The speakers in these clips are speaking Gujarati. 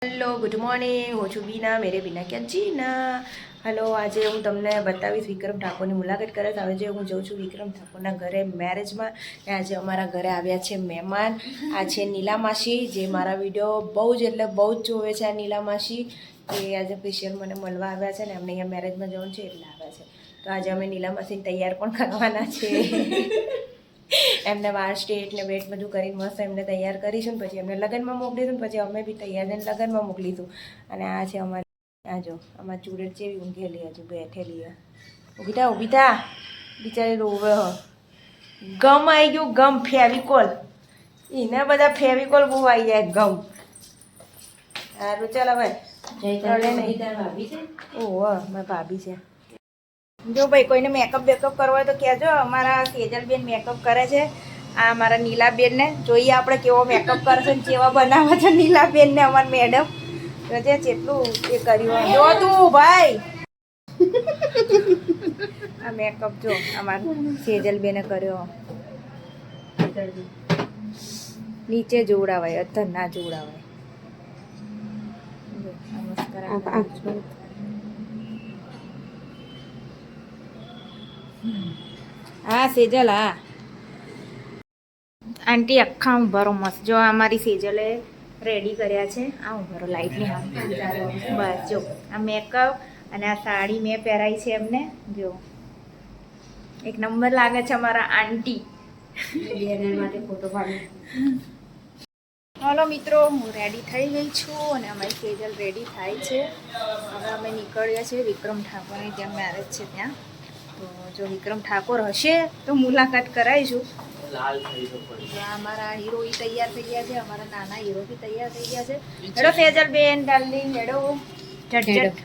હેલો ગુડ મોર્નિંગ, હું છું બીના, મેરે બીના ક્યાં જીના. હલો, આજે હું તમને બતાવીશ વિક્રમ ઠાકોરની મુલાકાત કરે. આજે હું જઉં છું વિક્રમ ઠાકોરના ઘરે મેરેજમાં. ને આજે અમારા ઘરે આવ્યા છે મહેમાન. આ છે નીલા માસી, જે મારા વિડીયો બહુ જ એટલે બહુ જ જોવે છે. આ નીલા માસી એ આજે સ્પેશિયલ મને મળવા આવ્યા છે ને અમને અહીંયા મેરેજમાં જવાનું છે એટલે આવ્યા છે. તો આજે અમે નીલા માસીને તૈયાર પણ કરવાના છે. એમને વાળ સ્ટેટ ને વેટ બધું કરીને મસ્ત એમને તૈયાર કરીશું ને પછી એમને લગ્નમાં મોકલીશું ને પછી અમે બી તૈયાર થઈને લગ્નમાં મોકલીશું. અને આ છે અમારી, આ જો અમારી ચૂડેલ જેવી ઊંઘેલી હજુ બેઠેલી. ઊભી થા બિચારી રોવે હ. ગમ આવી ગયું, ગમ ફેવિકોલ. એને બધા ફેવિકોલ બહુ આવી જાય ગમ. સારું ચાલ હવે ઓહ મારી ભાભી છે. જો ભાઈ કોઈને મેકઅપ બેકઅપ કરવો હોય તો કહેજો. અમારા સેજલબેન મેકઅપ કરે છે. આ અમારા નીલાબેનને જોઈએ આપણે કેવો મેકઅપ કરશે ને કેવા બનાવે છે નીલાબેનને અમારા મેડમ. તો જે જેટલું એ કર્યું જો તું ભાઈ. આ મેકઅપ જો અમારા સેજલબેને કર્યો. નીચે જોવડાવાય, અત્તર ના જોવડાવાય. હા સેજલ, હા આંટી આખા ઉભારો મસ્ત. જો અમારી સેજલે રેડી કર્યા છે. આ ઉભારો લાઈટની હા બસ જો આ મેકઅપ અને આ સાડી મેં પહેરાઈ છે એમને. જો એક નંબર લાગે છે અમારા આંટી. માટે ફોટો પાડી. હાલો મિત્રો, હું રેડી થઈ ગઈ છું અને અમારી સેજલ રેડી થાય છે. હવે અમે નીકળ્યા છીએ વિક્રમ ઠાકોરની ત્યાં મેરેજ છે ત્યાં. તો જો વિક્રમ ઠાકોર હશે તો મુલાકાત કરાવીશું. અમારા હીરો તૈયાર થઈ ગયા છે. અમારા નાના હીરો બી તૈયાર થઈ ગયા છે. હેડો સેજલબેન ડાર્લિંગ, હેડો ઝટઝટ.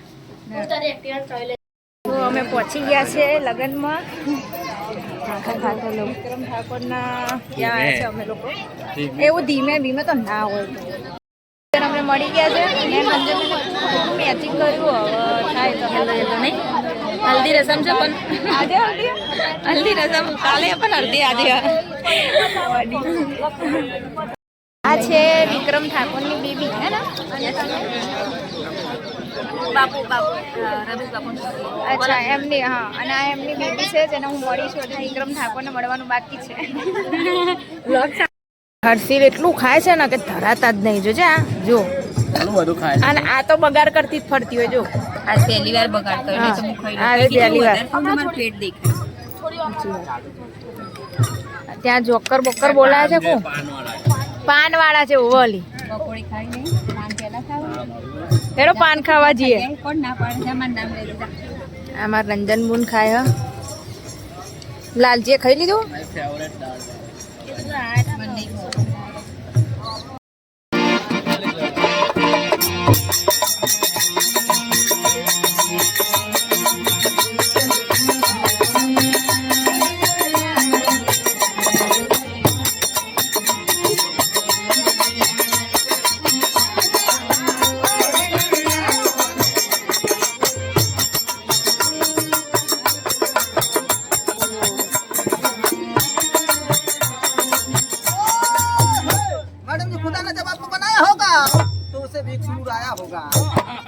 તો અમે પહોંચી ગયા છે લગ્નમાં. વિક્રમ ઠાકોરના ત્યાં આવ્યા છે અમે લોકો. એવું ધીમે ધીમે તો ના હોય. અમને મળી ગયા છે. મેચિંગ કર્યું હવે થાય તો નહીં. હલ્દી રસમ છે પણ આજે હલ્દી રસમ કાલે પણ હલ્દી આજે. આ છે વિક્રમ ઠાકોરની બેબી હે ને બાપુ રમેશ બાપુ. અચ્છા એમની, હા. અને આ એમની બેબી છે જેને હું મળી છું. વિક્રમ ઠાકોરને મળવાનું બાકી છે. હર્ષિલ એટલું ખાય છે ને કે ધરાતા જ નહીં. જોજે આ જો બધું ખાય. અને આ તો બગાડ કરતી જ ફરતી હોય. જો આ પહેલી વાર બગાડ કર્યો તો હું ખાઈ લઉં. પહેલી વાર તમારું પેટ દેખાય. ત્યાં જોકર બોકર બોલાય છે. કો પાન વાળા છે ઓલી. પકોડી ખાઈ નહીં, પાન પહેલા ખાવા. હેડો પાન ખાવા જઈએ. કોણ ના પાડે? અમારું નામ લઈ લીધા. અમાર રંજનબુન ખાય હ. લાલજીએ ખાઈ લીધું.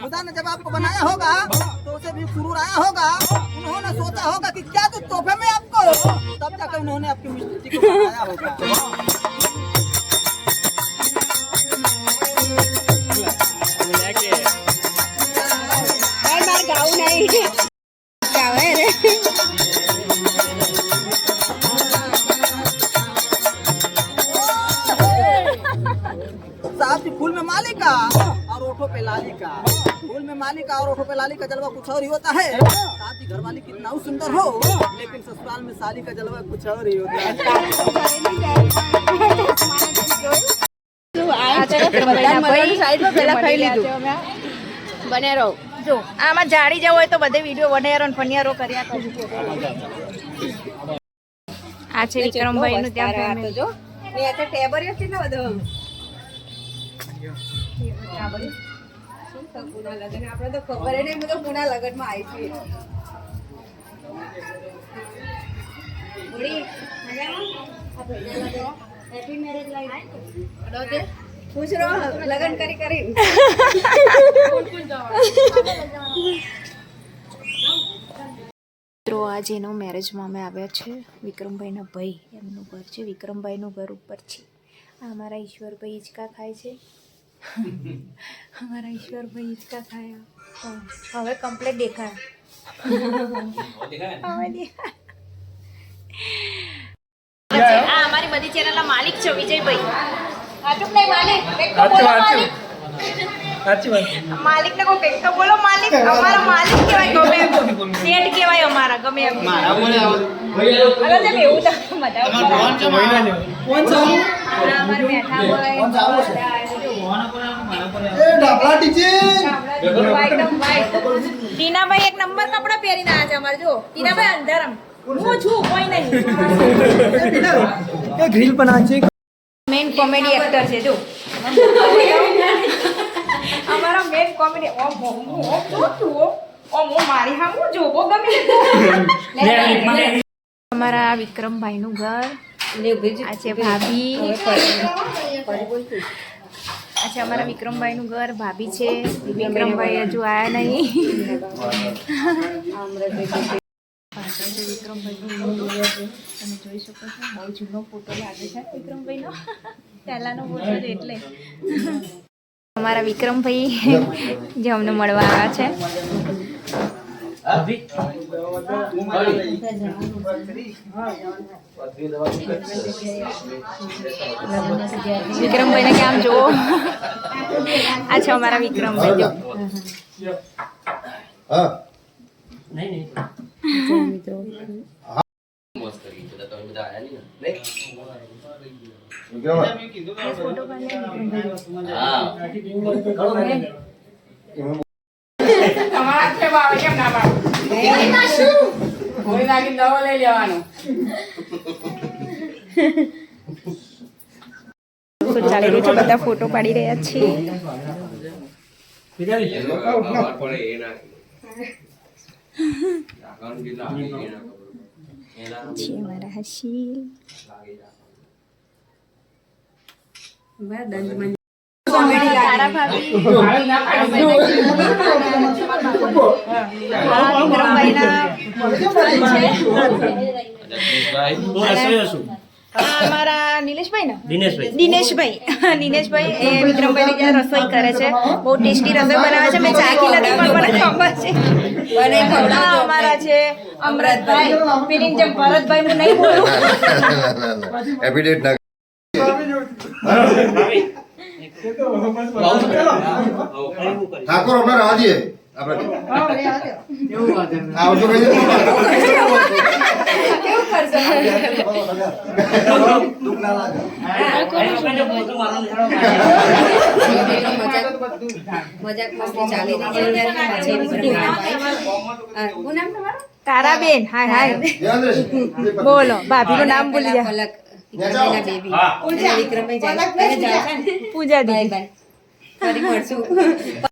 खुदा ने जब आपको बनाया होगा तो उसे भी सुरूर आया होगा। उन्होंने सोचा होगा कि क्या तो तोहफे में आपको, तब जाकर उन्होंने आपकी मिस्टी को बनाया होगा। गाँव नहीं गाँव है रे। साहब जी फूल में मालिका और ओठों पे लाली का, फूल में मालिका और ओठों पे लाली का जलवा कुछ और ही होता है। साथ ही घरवाली कितना सुंदर हो, लेकिन ससुराल में साली का जलवा कुछ और ही होता है। બને રહો. જો આમાં જાડી જવો હોય તો બધે વિડીયો વનેરો ને ફનિયારો કર્યા કરજો. આ છે વિક્રમભાઈ નું ત્યાં ફેમિલી. જો ને આ તો ટેબરિયો છે ને બધો. આપણે તો ખબર નહીં, બધો પુના લગન માં આવી છે. Happy marriage life. પૂછ રહો લગન કરી કરી મિત્રો આજે એનો મેરેજમાં અમે આવ્યા છે વિક્રમભાઈના ભાઈ એમનું ઘર છે વિક્રમભાઈનું ઘર ઉપર છે આ અમારા ઈશ્વરભાઈ હિંચકા ખાય છે અમારા ઈશ્વરભાઈ હિંચકા ખાયા હવે કમ્પ્લીટ દેખાય આ અમારી બધી ચેનલના માલિક છે વિજયભાઈ હાચું નહીં માલિક માલિક ને કોઈ કંઈક તો બોલો માલિક અમારા માલિક કહેવાય ગમે એમ શેઠ કહેવાય અમારા ગમે એમ અરે જેમ એવું તો મજા અમારે બેઠા હોય ટીનાભાઈ એક નંબર કપડા પહેરીને આવ્યા છે અમારે જો ટીનાભાઈ અંધારમ હું છું કોઈ નહીં ग्रिल बना છે મેઇન કોમેડી એક્ટર છે જો અમારા મેઇન કોમેડી ઓમ ઓમ હું મારી હા હું જોબો ગમે અમારા વિક્રમભાઈનું ઘર આ છે ભાભી અચ્છા અમારા વિક્રમભાઈનું ઘર ભાભી છે વિક્રમભાઈ હજુ આયા નહીં વિક્રમભાઈનું તમે જોઈ શકો છો બહુ જૂનો ફોટો લાગે છે વિક્રમભાઈનો પહેલાનો ફોટો છે એટલે અમારા વિક્રમભાઈ જે અમને મળવા આવ્યા છે વિક્રમભાઈને કે આમ જુઓ આ છે અમારા વિક્રમભાઈ જો ચાલી રહ્યું છે બધા ફોટો પાડી રહ્યા છીએ મારા હસીલ તારા ભાભી અમારા નિલેશભાઈ ને દિનેશભાઈ એ વિક્રમભાઈ ત્યાં રસોઈ કરે છે બહુ ટેસ્ટી રસોઈ બનાવે છે મેં ચાખી નથી પણ મને ખબર છે અમારા છે અમરતભાઈ પેલી જેમ ભરતભાઈ હું નહીં બોલું ઠાકોર હમણાં રાહ દઈએ મજાક મસ્તી ચાલી રહી છે તારાબેન હાય હાય બોલો ભાભીનું નામ ભૂલી જા પલક બેબી વિક્રમભાઈ જાય પૂજા પૂજા બાય દીદી બાય ફરી મળશું